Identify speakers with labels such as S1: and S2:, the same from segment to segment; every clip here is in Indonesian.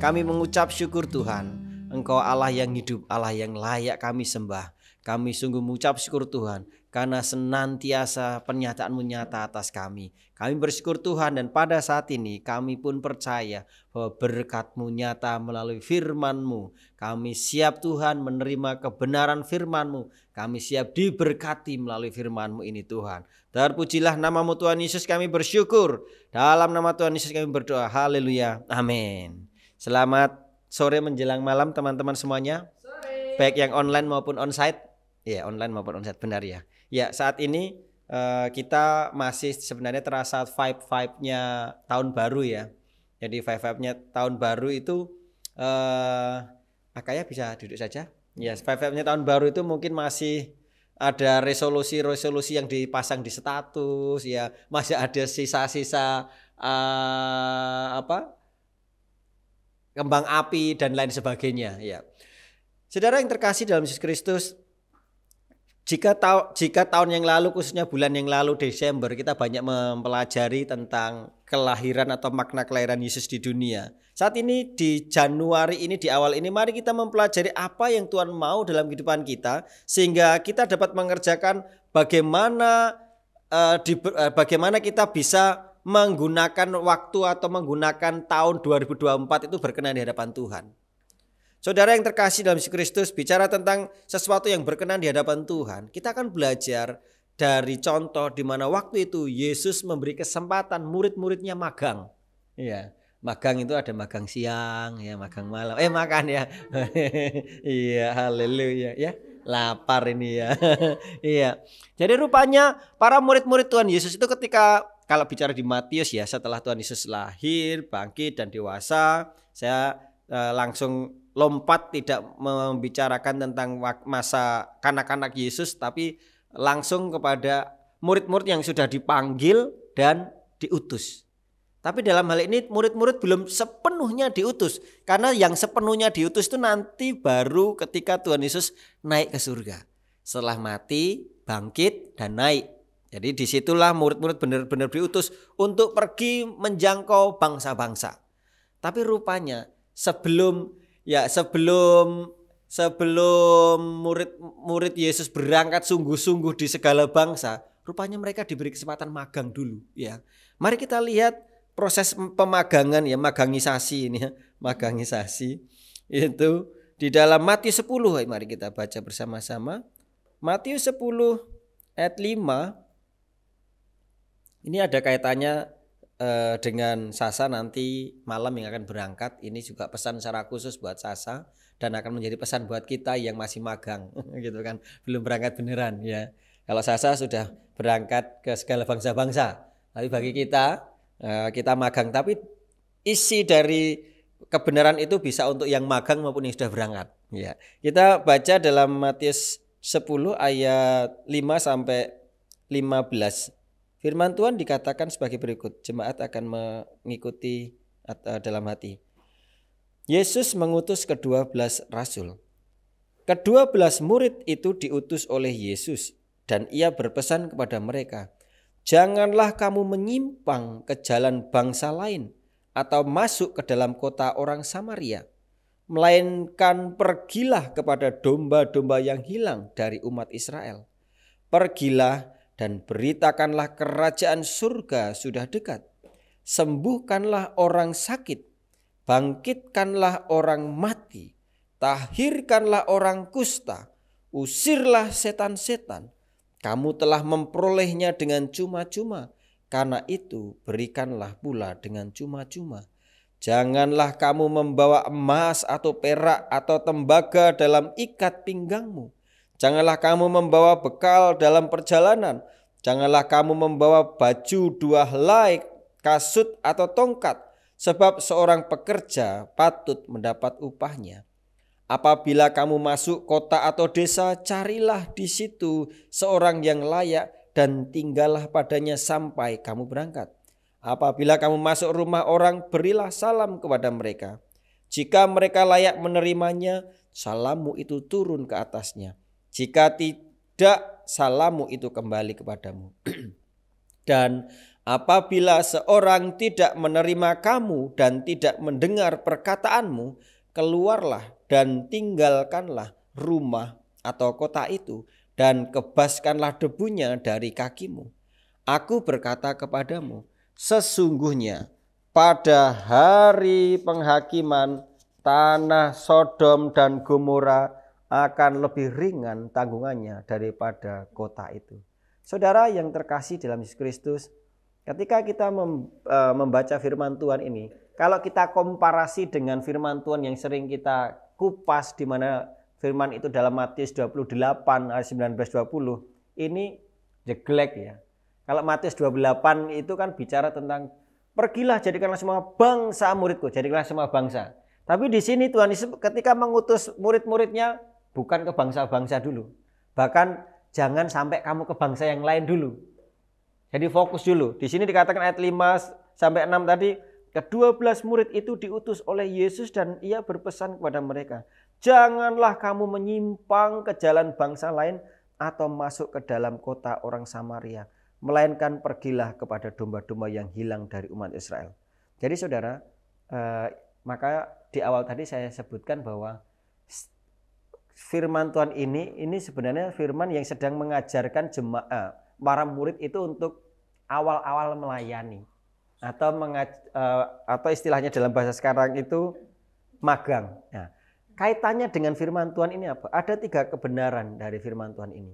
S1: Kami mengucap syukur Tuhan, Engkau Allah yang hidup, Allah yang layak kami sembah. Kami sungguh mengucap syukur Tuhan, karena senantiasa pernyataan-Mu nyata atas kami. Kami bersyukur Tuhan, dan pada saat ini kami pun percaya bahwa berkat-Mu nyata melalui firman-Mu. Kami siap Tuhan menerima kebenaran firman-Mu. Kami siap diberkati melalui firman-Mu ini Tuhan. Terpujilah nama-Mu Tuhan Yesus, kami bersyukur. Dalam nama Tuhan Yesus kami berdoa. Haleluya. Amin. Selamat sore menjelang malam teman-teman semuanya. Sore. Baik yang online maupun onsite. Ya, online maupun onsite, benar ya. Ya, saat ini kita masih sebenarnya terasa vibe-nya tahun baru ya. Jadi vibe-nya tahun baru itu Akaya bisa duduk saja. Ya, vibe-nya tahun baru itu mungkin masih ada resolusi-resolusi yang dipasang di status ya, masih ada sisa-sisa kembang api dan lain sebagainya ya. Saudara yang terkasih dalam Yesus Kristus, jika tahun yang lalu, khususnya bulan yang lalu Desember, kita banyak mempelajari tentang kelahiran atau makna kelahiran Yesus di dunia. Saat ini di Januari ini, di awal ini, mari kita mempelajari apa yang Tuhan mau dalam kehidupan kita, sehingga kita dapat mengerjakan bagaimana kita bisa menggunakan waktu atau menggunakan tahun 2024 itu berkenan di hadapan Tuhan. Saudara yang terkasih dalam Yesus Kristus, bicara tentang sesuatu yang berkenan di hadapan Tuhan, kita akan belajar dari contoh di mana waktu itu Yesus memberi kesempatan murid-muridnya magang. Iya, magang itu ada magang siang, ya magang malam. Makan ya. Iya, haleluya ya. Lapar ini ya. Iya. Jadi rupanya para murid-murid Tuhan Yesus itu ketika, kalau bicara di Matius ya, setelah Tuhan Yesus lahir, bangkit dan dewasa, saya langsung lompat, tidak membicarakan tentang masa kanak-kanak Yesus, tapi langsung kepada murid-murid yang sudah dipanggil dan diutus. Tapi dalam hal ini murid-murid belum sepenuhnya diutus, karena yang sepenuhnya diutus itu nanti baru ketika Tuhan Yesus naik ke surga. Setelah mati, bangkit dan naik. Jadi disitulah murid-murid benar-benar diutus untuk pergi menjangkau bangsa-bangsa. Tapi rupanya sebelum murid Yesus berangkat sungguh-sungguh di segala bangsa, rupanya mereka diberi kesempatan magang dulu ya. Mari kita lihat proses pemagangan ya, magangisasi ini ya, magangisasi itu di dalam Matius 10. Mari kita baca bersama-sama. Matius 10 ayat 5. Ini ada kaitannya dengan Sasa nanti malam yang akan berangkat. Ini juga pesan secara khusus buat Sasa dan akan menjadi pesan buat kita yang masih magang gitu kan, belum berangkat beneran ya. Kalau Sasa sudah berangkat ke segala bangsa-bangsa, tapi bagi kita magang, tapi isi dari kebenaran itu bisa untuk yang magang maupun yang sudah berangkat ya. Kita baca dalam Matius 10 ayat 5 sampai 15. Firman Tuhan dikatakan sebagai berikut. Jemaat akan mengikuti dalam hati. Yesus mengutus ke-12 rasul. Ke-12 murid itu diutus oleh Yesus, dan ia berpesan kepada mereka, janganlah kamu menyimpang ke jalan bangsa lain atau masuk ke dalam kota orang Samaria, melainkan pergilah kepada domba-domba yang hilang dari umat Israel. Pergilah dan beritakanlah kerajaan surga sudah dekat. Sembuhkanlah orang sakit, bangkitkanlah orang mati, tahirkanlah orang kusta, usirlah setan-setan. Kamu telah memperolehnya dengan cuma-cuma, karena itu berikanlah pula dengan cuma-cuma. Janganlah kamu membawa emas atau perak atau tembaga dalam ikat pinggangmu. Janganlah kamu membawa bekal dalam perjalanan. Janganlah kamu membawa baju 2 helai, kasut atau tongkat, sebab seorang pekerja patut mendapat upahnya. Apabila kamu masuk kota atau desa, carilah di situ seorang yang layak dan tinggallah padanya sampai kamu berangkat. Apabila kamu masuk rumah orang, berilah salam kepada mereka. Jika mereka layak menerimanya, salammu itu turun ke atasnya. Jika tidak, salammu itu kembali kepadamu. Dan Apabila seorang tidak menerima kamu dan tidak mendengar perkataanmu, keluarlah dan tinggalkanlah rumah atau kota itu dan kebaskanlah debunya dari kakimu. Aku berkata kepadamu, sesungguhnya pada hari penghakiman tanah Sodom dan Gomora akan lebih ringan tanggungannya daripada kota itu. Saudara yang terkasih dalam Yesus Kristus, ketika kita membaca firman Tuhan ini, kalau kita komparasi dengan firman Tuhan yang sering kita kupas, di mana firman itu dalam Matius 28 ayat 19-20, ini jelek ya. Kalau Matius 28 itu kan bicara tentang pergilah jadikanlah semua bangsa muridku, jadikanlah semua bangsa. Tapi di sini Tuhan Yesus ketika mengutus murid-muridnya bukan ke bangsa-bangsa dulu. Bahkan jangan sampai kamu ke bangsa yang lain dulu. Jadi fokus dulu. Di sini dikatakan ayat 5-6 tadi, ke-12 murid itu diutus oleh Yesus dan ia berpesan kepada mereka, janganlah kamu menyimpang ke jalan bangsa lain atau masuk ke dalam kota orang Samaria, melainkan pergilah kepada domba-domba yang hilang dari umat Israel. Jadi saudara, maka di awal tadi saya sebutkan bahwa firman Tuhan ini sebenarnya firman yang sedang mengajarkan jemaat, para murid itu untuk awal-awal melayani atau istilahnya dalam bahasa sekarang itu magang. Nah, kaitannya dengan firman Tuhan ini apa? Ada 3 kebenaran dari firman Tuhan ini.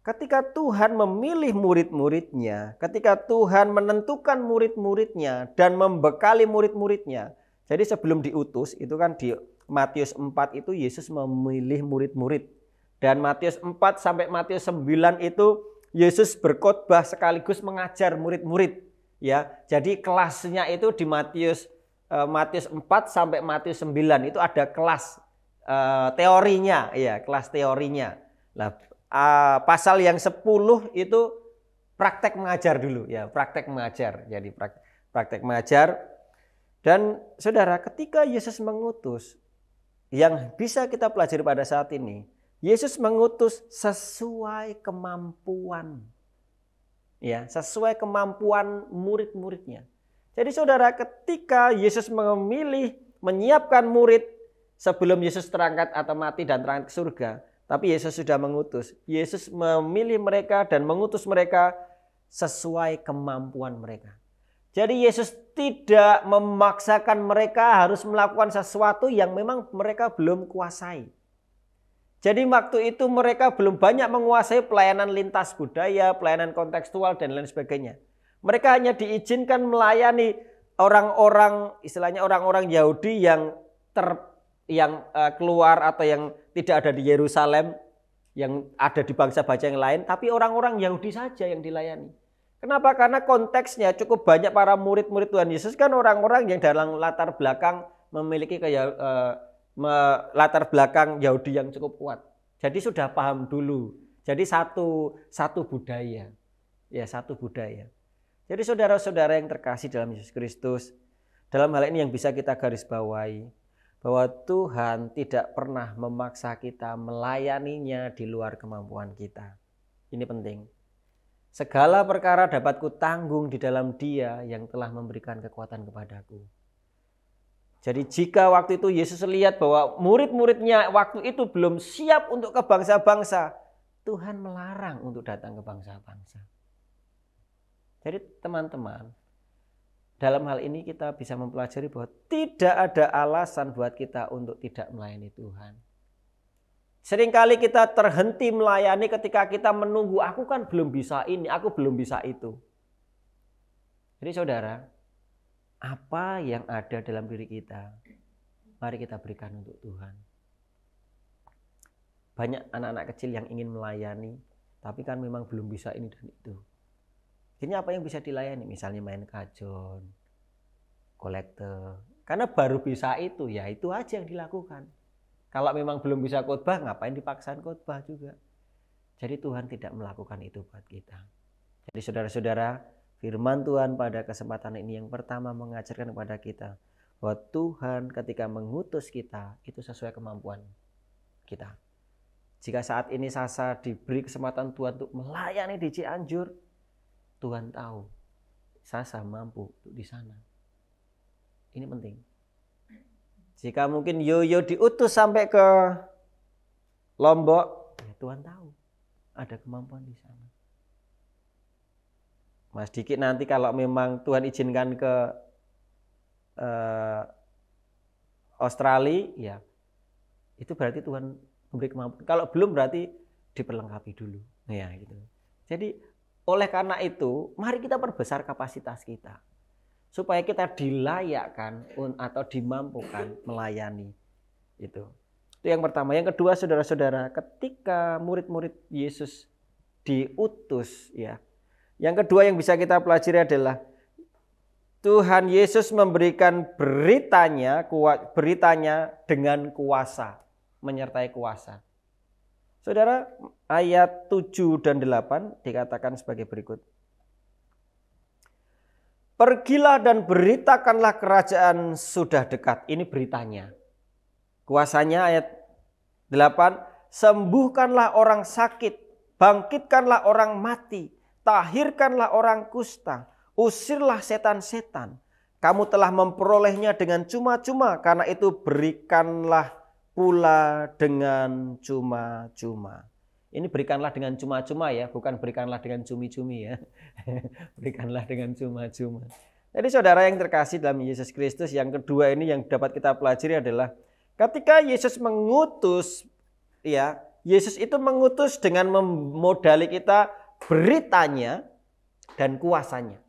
S1: Ketika Tuhan memilih murid-muridnya, ketika Tuhan menentukan murid-muridnya dan membekali murid-muridnya. Jadi sebelum diutus, itu kan di Matius 4 itu Yesus memilih murid-murid. Dan Matius 4 sampai Matius 9 itu Yesus berkhotbah sekaligus mengajar murid-murid. Ya, jadi kelasnya itu di Matius 4 sampai Matius 9 itu ada kelas teorinya, ya, kelas teorinya. Nah, pasal yang 10 itu praktek mengajar dulu, ya, praktek mengajar. Jadi praktek mengajar. Dan saudara, ketika Yesus mengutus, yang bisa kita pelajari pada saat ini, Yesus mengutus sesuai kemampuan. Ya, sesuai kemampuan murid-muridnya. Jadi saudara, ketika Yesus memilih menyiapkan murid sebelum Yesus terangkat atau mati dan terangkat ke surga, tapi Yesus sudah mengutus. Yesus memilih mereka dan mengutus mereka sesuai kemampuan mereka. Jadi Yesus tidak memaksakan mereka harus melakukan sesuatu yang memang mereka belum kuasai. Jadi waktu itu mereka belum banyak menguasai pelayanan lintas budaya, pelayanan kontekstual dan lain sebagainya. Mereka hanya diizinkan melayani orang-orang, istilahnya orang-orang Yahudi yang keluar atau yang tidak ada di Yerusalem, yang ada di bangsa-bangsa yang lain, tapi orang-orang Yahudi saja yang dilayani. Kenapa? Karena konteksnya cukup banyak para murid-murid Tuhan Yesus kan orang-orang yang dalam latar belakang memiliki latar belakang Yahudi yang cukup kuat. Jadi sudah paham dulu. Jadi satu budaya. Ya, satu budaya. Jadi saudara-saudara yang terkasih dalam Yesus Kristus, dalam hal ini yang bisa kita garis bawahi, bahwa Tuhan tidak pernah memaksa kita melayaninya di luar kemampuan kita. Ini penting. Segala perkara dapat kutanggung di dalam Dia yang telah memberikan kekuatan kepadaku. Jadi jika waktu itu Yesus lihat bahwa murid-muridnya waktu itu belum siap untuk ke bangsa-bangsa, Tuhan melarang untuk datang ke bangsa-bangsa. Jadi teman-teman, dalam hal ini kita bisa mempelajari bahwa tidak ada alasan buat kita untuk tidak melayani Tuhan. Seringkali kita terhenti melayani ketika kita menunggu, aku kan belum bisa ini, aku belum bisa itu. Jadi saudara, apa yang ada dalam diri kita, mari kita berikan untuk Tuhan. Banyak anak-anak kecil yang ingin melayani, tapi kan memang belum bisa ini dan itu. Ini apa yang bisa dilayani? Misalnya main kajon, kolektor. Karena baru bisa itu, ya itu aja yang dilakukan. Kalau memang belum bisa khotbah, ngapain dipaksain khotbah juga. Jadi Tuhan tidak melakukan itu buat kita. Jadi saudara-saudara, firman Tuhan pada kesempatan ini yang pertama mengajarkan kepada kita bahwa Tuhan ketika mengutus kita itu sesuai kemampuan kita. Jika saat ini Sasa diberi kesempatan Tuhan untuk melayani di Cianjur, Tuhan tahu Sasa mampu di sana. Ini penting. Jika mungkin Yoyo diutus sampai ke Lombok, ya Tuhan tahu ada kemampuan di sana. Mas Diki nanti kalau memang Tuhan izinkan ke Australia, ya itu berarti Tuhan memberi kemampuan. Kalau belum berarti diperlengkapi dulu. Ya, gitu. Jadi oleh karena itu, mari kita perbesar kapasitas kita supaya kita dilayakkan atau dimampukan melayani itu. Itu yang pertama. Yang kedua, saudara-saudara, ketika murid-murid Yesus diutus, ya. Yang kedua yang bisa kita pelajari adalah Tuhan Yesus memberikan beritanya dengan kuasa, menyertai kuasa. Saudara, ayat 7 dan 8 dikatakan sebagai berikut. Pergilah dan beritakanlah kerajaan sudah dekat. Ini beritanya. Kuasanya ayat 8. Sembuhkanlah orang sakit, bangkitkanlah orang mati, tahirkanlah orang kusta, usirlah setan-setan. Kamu telah memperolehnya dengan cuma-cuma, karena itu berikanlah pula dengan cuma-cuma. Ini berikanlah dengan cuma-cuma ya, bukan berikanlah dengan cumi-cumi ya. Berikanlah dengan cuma-cuma. Jadi saudara yang terkasih dalam Yesus Kristus, yang kedua ini yang dapat kita pelajari adalah ketika Yesus mengutus, ya, Yesus itu mengutus dengan memodali kita beritanya dan kuasanya.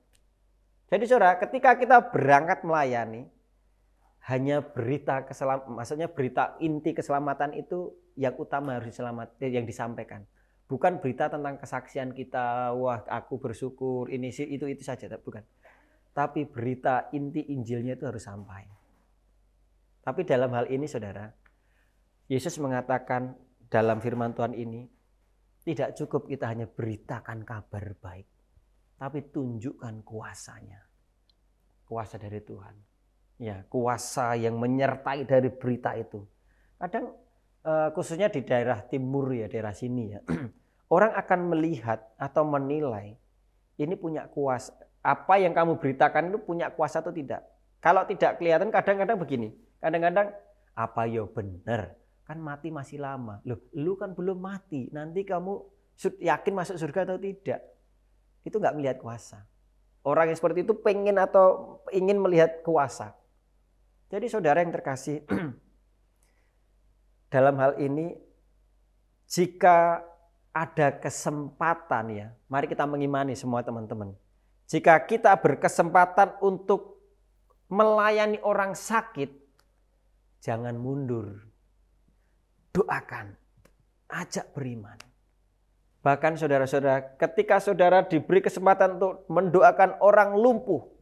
S1: Jadi saudara, ketika kita berangkat melayani, hanya berita keselamatan, maksudnya berita inti keselamatan itu yang utama harus yang disampaikan. Bukan berita tentang kesaksian kita, wah aku bersyukur, ini sih itu saja, bukan. Tapi berita inti Injilnya itu harus sampai. Tapi dalam hal ini saudara, Yesus mengatakan dalam firman Tuhan ini, tidak cukup kita hanya beritakan kabar baik, tapi tunjukkan kuasanya. Kuasa dari Tuhan. Ya, kuasa yang menyertai dari berita itu. Kadang khususnya di daerah timur ya, daerah sini ya. Orang akan melihat atau menilai ini punya kuasa. Apa yang kamu beritakan itu punya kuasa atau tidak. Kalau tidak kelihatan kadang-kadang begini. Kadang-kadang apa ya benar. Kan mati masih lama. Loh, lu kan belum mati. Nanti kamu yakin masuk surga atau tidak. Itu nggak melihat kuasa. Orang yang seperti itu pengen atau ingin melihat kuasa. Jadi saudara yang terkasih, dalam hal ini jika ada kesempatan ya, mari kita mengimani semua teman-teman. Jika kita berkesempatan untuk melayani orang sakit, jangan mundur. Doakan, ajak beriman. Bahkan saudara-saudara, ketika saudara diberi kesempatan untuk mendoakan orang lumpuh,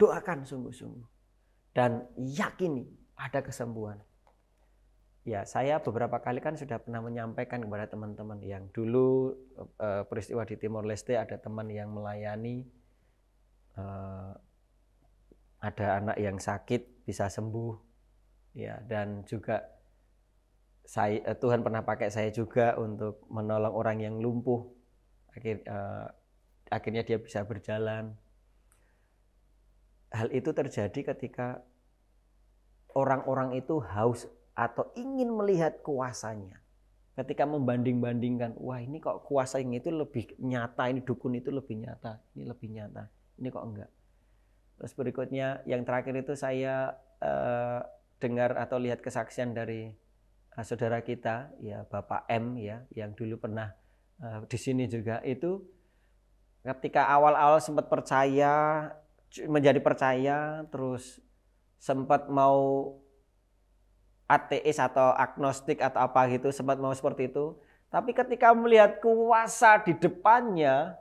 S1: doakan sungguh-sungguh dan yakini ada kesembuhan. Ya, saya beberapa kali kan sudah pernah menyampaikan kepada teman-teman yang dulu peristiwa di Timor Leste, ada teman yang melayani, ada anak yang sakit bisa sembuh, ya, dan juga Tuhan pernah pakai saya juga untuk menolong orang yang lumpuh, akhirnya dia bisa berjalan. Hal itu terjadi ketika orang-orang itu haus atau ingin melihat kuasanya. Ketika membanding-bandingkan, wah ini kok kuasa yang itu lebih nyata, ini dukun itu lebih nyata, ini lebih nyata, ini kok enggak. Terus berikutnya yang terakhir itu saya dengar atau lihat kesaksian dari saudara kita, ya Bapak M ya, yang dulu pernah di sini juga. Itu ketika awal-awal sempat percaya, menjadi percaya, terus sempat mau ateis atau agnostik atau apa gitu, sempat mau seperti itu. Tapi ketika melihat kuasa di depannya,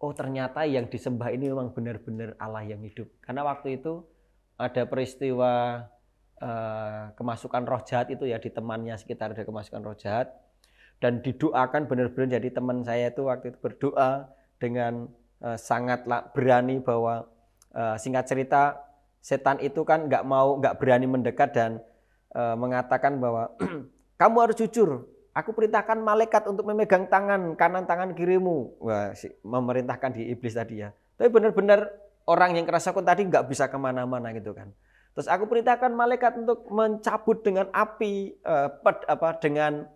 S1: oh ternyata yang disembah ini memang benar-benar Allah yang hidup. Karena waktu itu ada peristiwa kemasukan roh jahat itu ya, di temannya sekitar ada kemasukan roh jahat. Dan didoakan benar-benar, jadi teman saya itu waktu itu berdoa dengan sangat berani bahwa singkat cerita setan itu kan nggak berani mendekat dan mengatakan bahwa kamu harus jujur, Aku perintahkan malaikat untuk memegang tangan kanan tangan kirimu. Wah, memerintahkan di iblis tadi ya. Tapi benar-benar orang yang kerasakun tadi nggak bisa kemana-mana gitu kan. Terus aku perintahkan malaikat untuk mencabut dengan api, dengan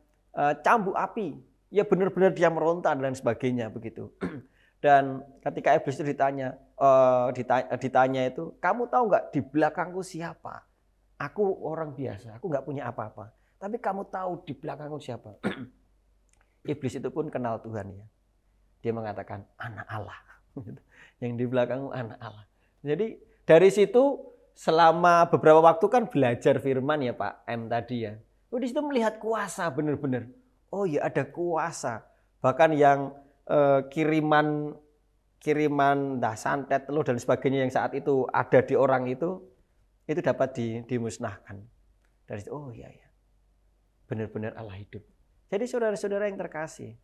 S1: cambuk api. Ya benar-benar dia meronta dan sebagainya begitu. Dan ketika iblis itu ditanya itu, kamu tahu nggak di belakangku siapa? Aku orang biasa, aku nggak punya apa-apa. Tapi kamu tahu di belakangku siapa? Iblis itu pun kenal Tuhan ya. Dia mengatakan anak Allah. Yang di belakangmu anak Allah. Jadi dari situ selama beberapa waktu kan belajar firman ya Pak M tadi ya. Di situ melihat kuasa benar-benar. Oh ya ada kuasa. Bahkan yang kiriman santet, telur dan sebagainya yang saat itu ada di orang itu dapat dimusnahkan. Dari situ, oh iya ya. Benar-benar Allah hidup. Jadi saudara-saudara yang terkasih,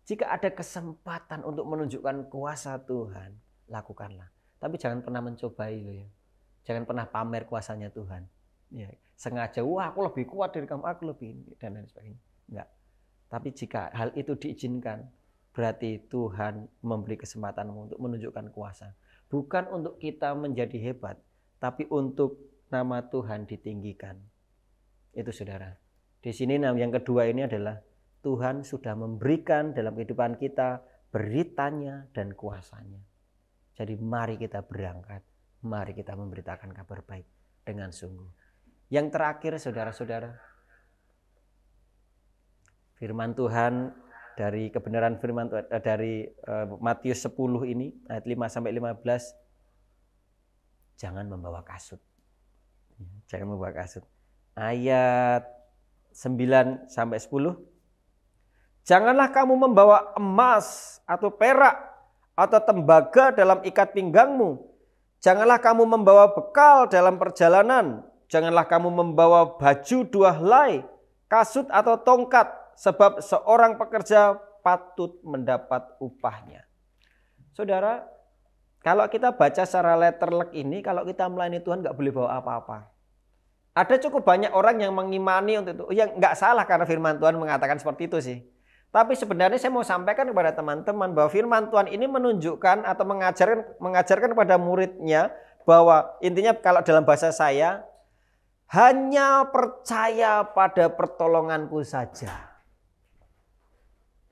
S1: jika ada kesempatan untuk menunjukkan kuasa Tuhan, lakukanlah. Tapi jangan pernah mencobai loh ya. Jangan pernah pamer kuasanya Tuhan. Ya, sengaja, wah aku lebih kuat dari kamu, aku lebih ini dan lain sebagainya. Enggak. Tapi jika hal itu diizinkan, berarti Tuhan memberi kesempatan untuk menunjukkan kuasa. Bukan untuk kita menjadi hebat, tapi untuk nama Tuhan ditinggikan. Itu saudara. Di sini yang kedua ini adalah Tuhan sudah memberikan dalam kehidupan kita beritanya dan kuasanya. Jadi mari kita berangkat, mari kita memberitakan kabar baik dengan sungguh. Yang terakhir saudara-saudara, firman Tuhan dari kebenaran firman Tuhan dari Matius 10 ini ayat 5 sampai 15. Jangan membawa kasut. Jangan membawa kasut. Ayat 9 sampai 10. Janganlah kamu membawa emas atau perak atau tembaga dalam ikat pinggangmu. Janganlah kamu membawa bekal dalam perjalanan. Janganlah kamu membawa baju 2 helai, kasut atau tongkat, sebab seorang pekerja patut mendapat upahnya. Saudara, kalau kita baca secara letterlek ini, kalau kita melayani Tuhan nggak boleh bawa apa-apa. Ada cukup banyak orang yang mengimani untuk itu. Ya nggak salah karena firman Tuhan mengatakan seperti itu sih. Tapi sebenarnya saya mau sampaikan kepada teman-teman bahwa firman Tuhan ini menunjukkan atau mengajarkan kepada muridnya bahwa intinya kalau dalam bahasa saya, hanya percaya pada pertolonganku saja.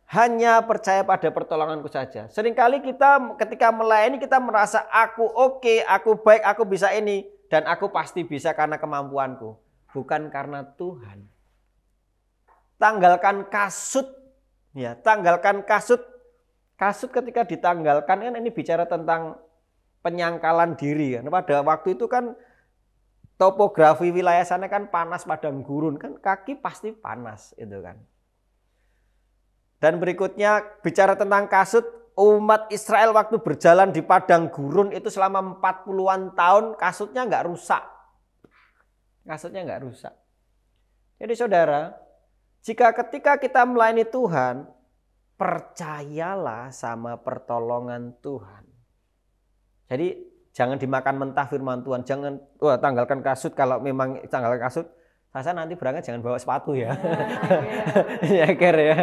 S1: Hanya percaya pada pertolonganku saja. Seringkali kita ketika melayani kita merasa aku oke, aku baik, aku bisa ini. Dan aku pasti bisa karena kemampuanku. Bukan karena Tuhan. Tanggalkan kasut. Ya, tanggalkan kasut. Kasut ketika ditanggalkan kan ini bicara tentang penyangkalan diri. Kan. Pada waktu itu kan topografi wilayah sana kan panas padang gurun. Kan kaki pasti panas itu kan. Dan berikutnya bicara tentang kasut. Umat Israel waktu berjalan di padang gurun itu selama 40-an tahun kasutnya nggak rusak. Kasutnya nggak rusak. Jadi saudara, jika ketika kita melayani Tuhan, percayalah sama pertolongan Tuhan. Jadi jangan dimakan mentah firman Tuhan. Jangan tanggalkan kasut kalau memang tanggalkan kasut. Saya nanti berangkat jangan bawa sepatu ya. Ya kira ya,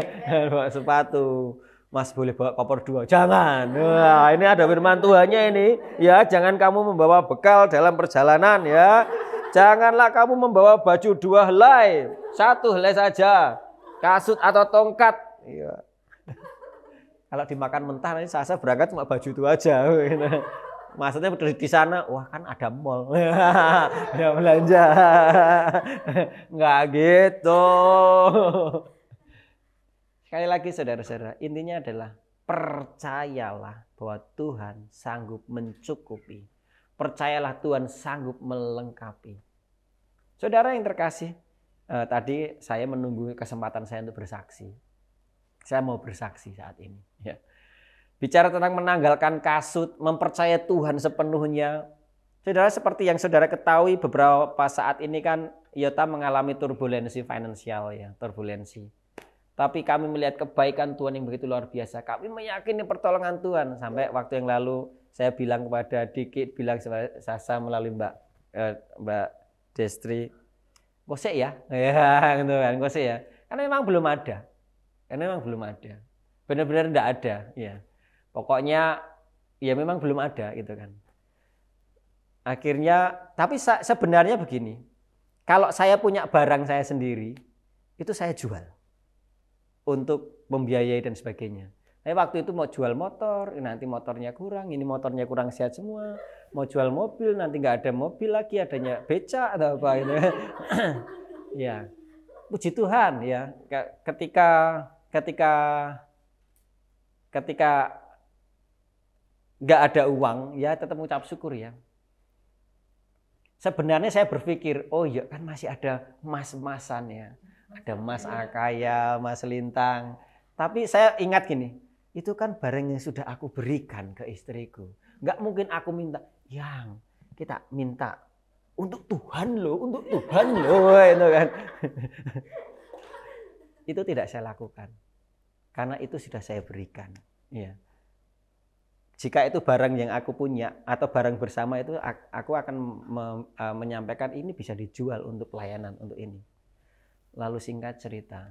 S1: bawa sepatu. Mas boleh bawa koper 2, jangan. Wah, ini ada firman Tuhannya ini. Ya, jangan kamu membawa bekal dalam perjalanan ya. Janganlah kamu membawa baju 2 helai, 1 helai saja. Kasut atau tongkat. Ya. Kalau dimakan mentah nanti saya berangkat cuma baju itu aja. Maksudnya di sana, wah kan ada mall. Ya belanja. Enggak gitu. Sekali lagi saudara-saudara, intinya adalah percayalah bahwa Tuhan sanggup mencukupi. Percayalah Tuhan sanggup melengkapi. Saudara yang terkasih, tadi saya menunggu kesempatan saya untuk bersaksi. Saya mau bersaksi saat ini. Ya. Bicara tentang menanggalkan kasut, mempercayai Tuhan sepenuhnya. Saudara seperti yang saudara ketahui beberapa saat ini kan IOTA mengalami turbulensi finansial ya, turbulensi. Tapi kami melihat kebaikan Tuhan yang begitu luar biasa. Kami meyakini pertolongan Tuhan. Sampai waktu yang lalu saya bilang kepada Diki, bilang Sasa melalui Mbak Destri, gosek ya, gitu kan, gosek ya. Karena memang belum ada. Karena memang belum ada. Benar-benar enggak ada, ya. Pokoknya ya memang belum ada gitu kan. Akhirnya, tapi sebenarnya begini. Kalau saya punya barang saya sendiri, itu saya jual untuk membiayai dan sebagainya. Saya waktu itu mau jual motor, nanti motornya kurang, ini motornya kurang sehat semua. Mau jual mobil, nanti nggak ada mobil lagi, adanya beca atau apa gitu. Ya, puji Tuhan ya. Ketika nggak ada uang, ya tetap mengucap syukur ya. Sebenarnya saya berpikir, oh iya kan masih ada emas-emasan ya. Ada emas akaya, emas lintang. Tapi saya ingat gini, itu kan barang yang sudah aku berikan ke istriku. Nggak mungkin aku minta, yang kita minta untuk Tuhan loh, untuk Tuhan loh. Itu kan. Itu tidak saya lakukan. Karena itu sudah saya berikan. Ya. Jika itu barang yang aku punya atau barang bersama itu, aku akan menyampaikan ini bisa dijual untuk pelayanan, untuk ini. Lalu singkat cerita,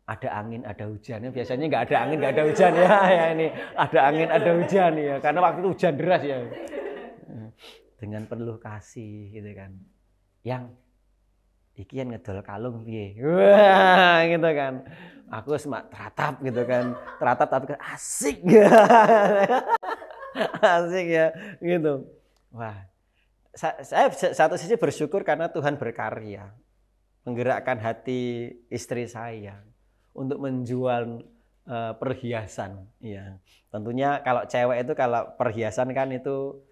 S1: ada angin, ada hujan. Biasanya nggak ada angin, nggak ada hujan ya. Ya ini ada angin, ada hujan ya. Karena waktu itu hujan deras ya. Dengan penuh kasih gitu kan. Yang iki yang ngedol kalung piye. Wah, gitu kan. Aku semak teratap gitu kan. Teratap tapi kan asik. Asik ya gitu. Wah. Saya satu sisi bersyukur karena Tuhan berkarya. Menggerakkan hati istri saya untuk menjual perhiasan. Ya. Tentunya kalau cewek itu kalau perhiasan kan itu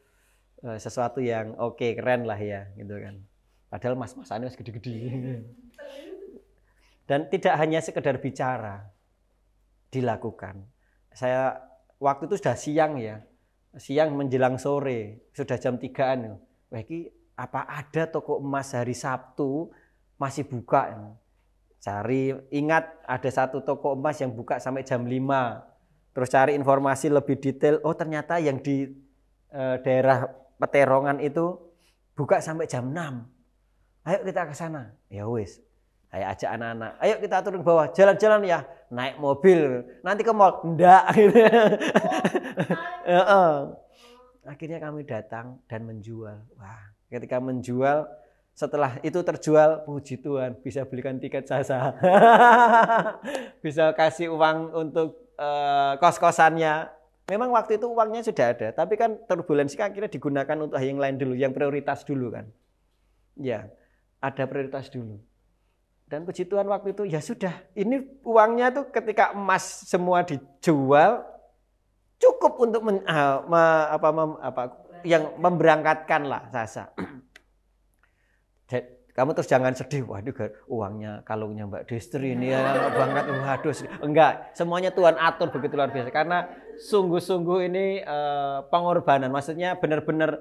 S1: sesuatu yang oke, keren lah ya gitu kan. Padahal mas-masannya masih gede-gede. Dan tidak hanya sekedar bicara, dilakukan. Saya waktu itu sudah siang ya, siang menjelang sore, sudah jam 3-an. Wah, ini apa ada toko emas hari Sabtu masih buka? Cari, ingat ada satu toko emas yang buka sampai jam 5. Terus cari informasi lebih detail, oh ternyata yang di daerah Peterongan itu buka sampai jam 6. Ayo kita ke sana. Ya wis. Saya ajak anak-anak, ayo kita turun ke bawah, jalan-jalan ya, naik mobil, nanti ke mall, enggak. Akhirnya kami datang dan menjual. Wah, ketika menjual, setelah itu terjual, puji Tuhan, bisa belikan tiket Sasa, bisa kasih uang untuk kos-kosannya. Memang waktu itu uangnya sudah ada, tapi kan turbulensi akhirnya digunakan untuk yang lain dulu, yang prioritas dulu kan. Ya, ada prioritas dulu. Dan puji Tuhan waktu itu ya sudah, ini uangnya tuh ketika emas semua dijual cukup untuk yang memberangkatkan lah Sasa. Kamu terus jangan sedih, waduh uangnya kalungnya Mbak Destri ini ya banget, waduh enggak, semuanya Tuhan atur begitu luar biasa karena sungguh-sungguh ini pengorbanan, maksudnya benar-benar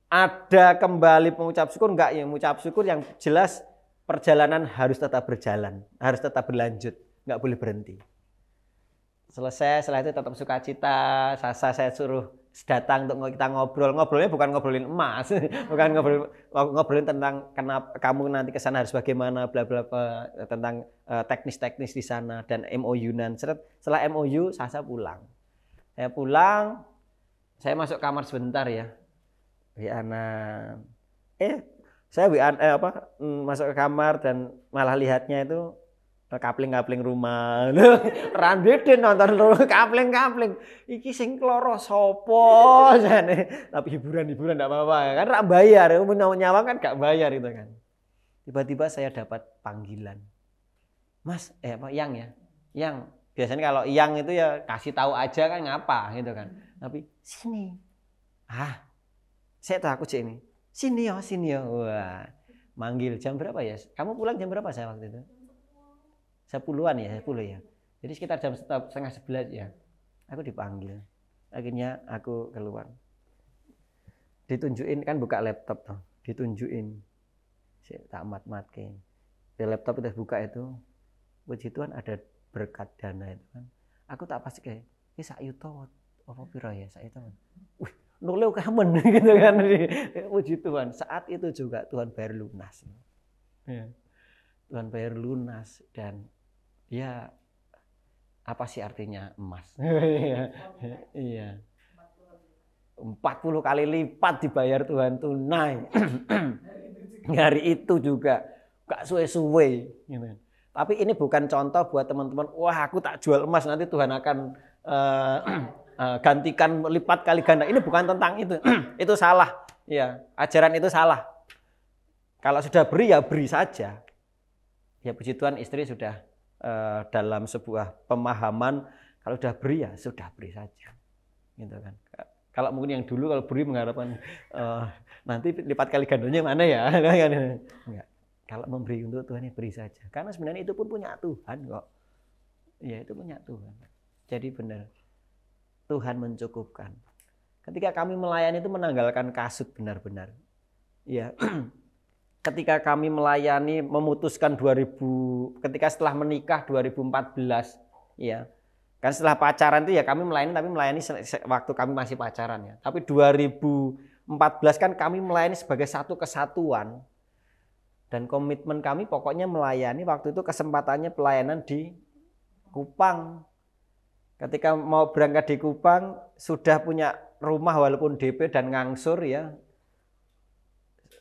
S1: ada kembali pengucap syukur, enggak yang mengucap syukur yang jelas. Perjalanan harus tetap berjalan, harus tetap berlanjut, nggak boleh berhenti. Selesai, setelah itu tetap sukacita. Sasa saya suruh datang untuk kita ngobrol. Ngobrolnya bukan ngobrolin emas, bukan ngobrolin tentang kenapa kamu nanti ke sana harus bagaimana, bla bla bla, tentang teknis-teknis di sana dan MOU-nan. Setelah MOU, Sasa pulang. Saya pulang, saya masuk kamar sebentar ya. Saya masuk ke kamar dan malah lihatnya itu kapling-kapling rumah. Randede nonton kapling-kapling. Iki sing kloro sopo jane. Tapi hiburan-hiburan enggak apa-apa kan rak bayar, nyawang kan enggak bayar itu kan. Tiba-tiba saya dapat panggilan. Mas, Yang ya. Yang biasanya kalau yang itu ya kasih tahu aja kan ngapa gitu kan. Tapi sini. Saya takut sih ini. Sini ya. Wah, manggil jam berapa ya? Kamu pulang jam berapa saya waktu itu? 10-an ya, 10 ya. Jadi sekitar jam 10:30 ya. Aku dipanggil. Akhirnya aku keluar. Ditunjukin kan buka laptop tuh. Ditunjukin. Saya tak mat-matke. Di laptop itu buka itu. Puji Tuhan ada berkat dana itu kan. Aku tak pasti kayak, ini sak yuto apa piro ya sak yuto. Wih, noleu kamen gitu kan. Puji Tuhan, saat itu juga Tuhan bayar lunas. Ya. Tuhan bayar lunas dan ya Apa sih artinya emas? Iya. 40 kali lipat dibayar Tuhan tunai. Hari itu juga gak suwe-suwe gitu. Tapi ini bukan contoh buat teman-teman, wah aku tak jual emas nanti Tuhan akan gantikan lipat kali ganda. Ini bukan tentang itu. Itu salah. Ya, ajaran itu salah. Kalau sudah beri ya beri saja. Ya puji Tuhan istri sudah dalam sebuah pemahaman kalau sudah beri ya sudah beri saja. Gitu kan. Kalau mungkin yang dulu kalau beri mengharapkan nanti lipat kali gandanya mana ya? Enggak. Kalau memberi untuk Tuhan ya beri saja. Karena sebenarnya itu pun punya Tuhan kok. Ya itu punya Tuhan. Jadi benar. Tuhan mencukupkan. Ketika kami melayani itu menanggalkan kasut benar-benar. Ya. Ketika kami melayani memutuskan ketika setelah menikah 2014 ya. Kan setelah pacaran itu ya kami melayani tapi melayani waktu kami masih pacaran ya. Tapi 2014 kan kami melayani sebagai satu kesatuan. Dan komitmen kami pokoknya melayani waktu itu kesempatannya pelayanan di Kupang. Ketika mau berangkat di Kupang sudah punya rumah walaupun DP dan ngangsur ya.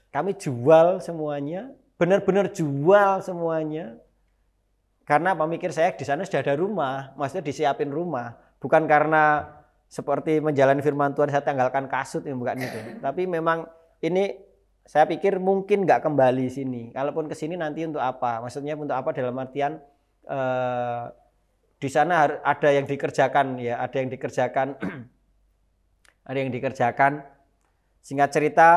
S1: Kami jual semuanya, benar-benar jual semuanya. Karena pemikir saya di sana sudah ada rumah, maksudnya disiapin rumah. Bukan karena seperti menjalani firman Tuhan saya tanggalkan kasut, ya bukan itu. Tapi memang ini saya pikir mungkin nggak kembali sini. Kalaupun ke sini nanti untuk apa? Maksudnya untuk apa dalam artian di sana ada yang dikerjakan ya, ada yang dikerjakan, ada yang dikerjakan. Singkat cerita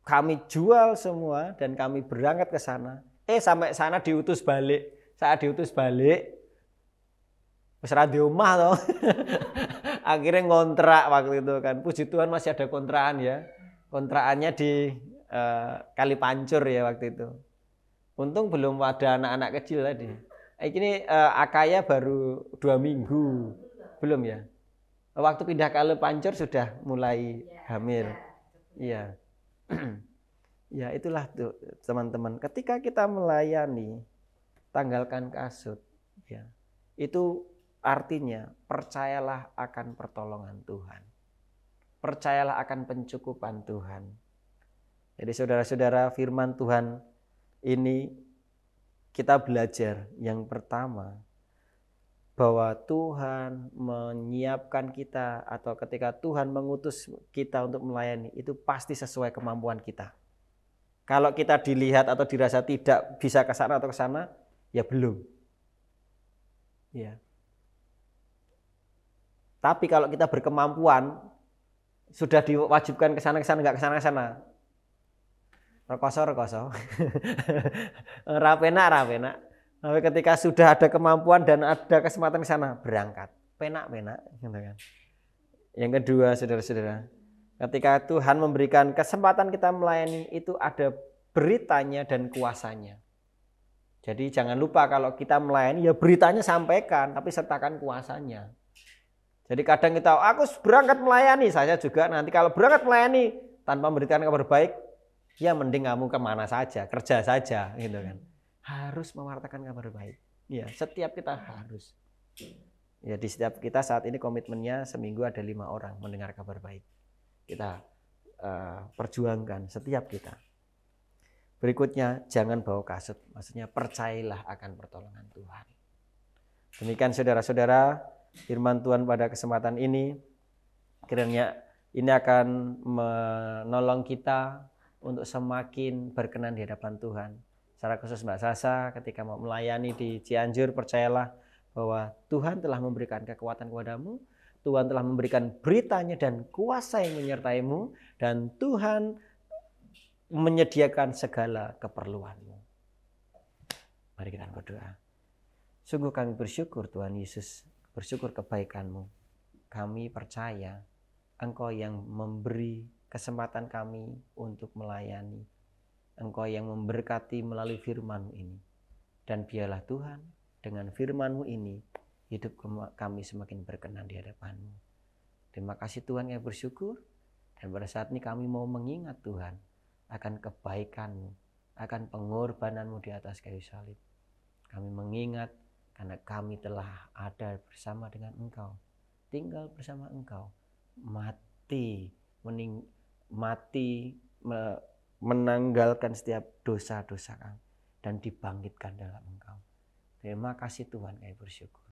S1: kami jual semua dan kami berangkat ke sana. Sampai sana diutus balik. Saat diutus balik, wis ra di omah toh. Akhirnya ngontrak waktu itu kan. Puji Tuhan masih ada kontrakan ya. Kontrakannya di Kali Pancur ya waktu itu. Untung belum ada anak-anak kecil tadi. Ini Akaya baru 2 minggu. Belum ya? Waktu pindah Kali Pancur sudah mulai hamil. Iya. Ya itulah tuh teman-teman. Ketika kita melayani, tanggalkan kasut. Ya, itu artinya percayalah akan pertolongan Tuhan. Percayalah akan pencukupan Tuhan. Jadi saudara-saudara firman Tuhan ini kita belajar yang pertama bahwa Tuhan menyiapkan kita atau ketika Tuhan mengutus kita untuk melayani itu pasti sesuai kemampuan kita. Kalau kita dilihat atau dirasa tidak bisa ke sana atau ke sana, ya belum. Ya. Tapi kalau kita berkemampuan sudah diwajibkan ke sana enggak ke sana. Rekoso. Rapena. Tapi ketika sudah ada kemampuan dan ada kesempatan ke sana, berangkat. Penak gitu kan. Yang kedua, saudara-saudara, ketika Tuhan memberikan kesempatan kita melayani, itu ada beritanya dan kuasanya. Jadi jangan lupa kalau kita melayani, ya beritanya sampaikan, tapi sertakan kuasanya. Jadi kadang kita, aku berangkat melayani, saya juga nanti kalau berangkat melayani tanpa memberikan kabar baik, ya mending kamu kemana saja, kerja saja, gitu kan. Harus mewartakan kabar baik. Ya, setiap kita harus. Ya, di setiap kita saat ini komitmennya seminggu ada 5 orang mendengar kabar baik. Kita perjuangkan setiap kita. Berikutnya, jangan bawa kasut. Maksudnya percayalah akan pertolongan Tuhan. Demikian saudara-saudara, firman Tuhan pada kesempatan ini. Kiranya ini akan menolong kita untuk semakin berkenan di hadapan Tuhan. Secara khusus Mbak Sasa ketika mau melayani di Cianjur, percayalah bahwa Tuhan telah memberikan kekuatan kepadamu, Tuhan telah memberikan beritanya dan kuasa yang menyertaimu, dan Tuhan menyediakan segala keperluanmu. Mari kita berdoa. Sungguh kami bersyukur Tuhan Yesus, bersyukur kebaikan-Mu. Kami percaya Engkau yang memberi kesempatan kami untuk melayani. Engkau yang memberkati melalui firman-Mu ini. Dan biarlah Tuhan dengan firman-Mu ini hidup kami semakin berkenan di hadapan-Mu. Terima kasih Tuhan, yang bersyukur. Dan pada saat ini kami mau mengingat Tuhan akan kebaikan-Mu, akan pengorbanan-Mu di atas kayu salib. Kami mengingat karena kami telah ada bersama dengan Engkau, tinggal bersama Engkau, mati menanggalkan setiap dosa-dosa kami dan dibangkitkan dalam Engkau. Terima kasih Tuhan, kami bersyukur.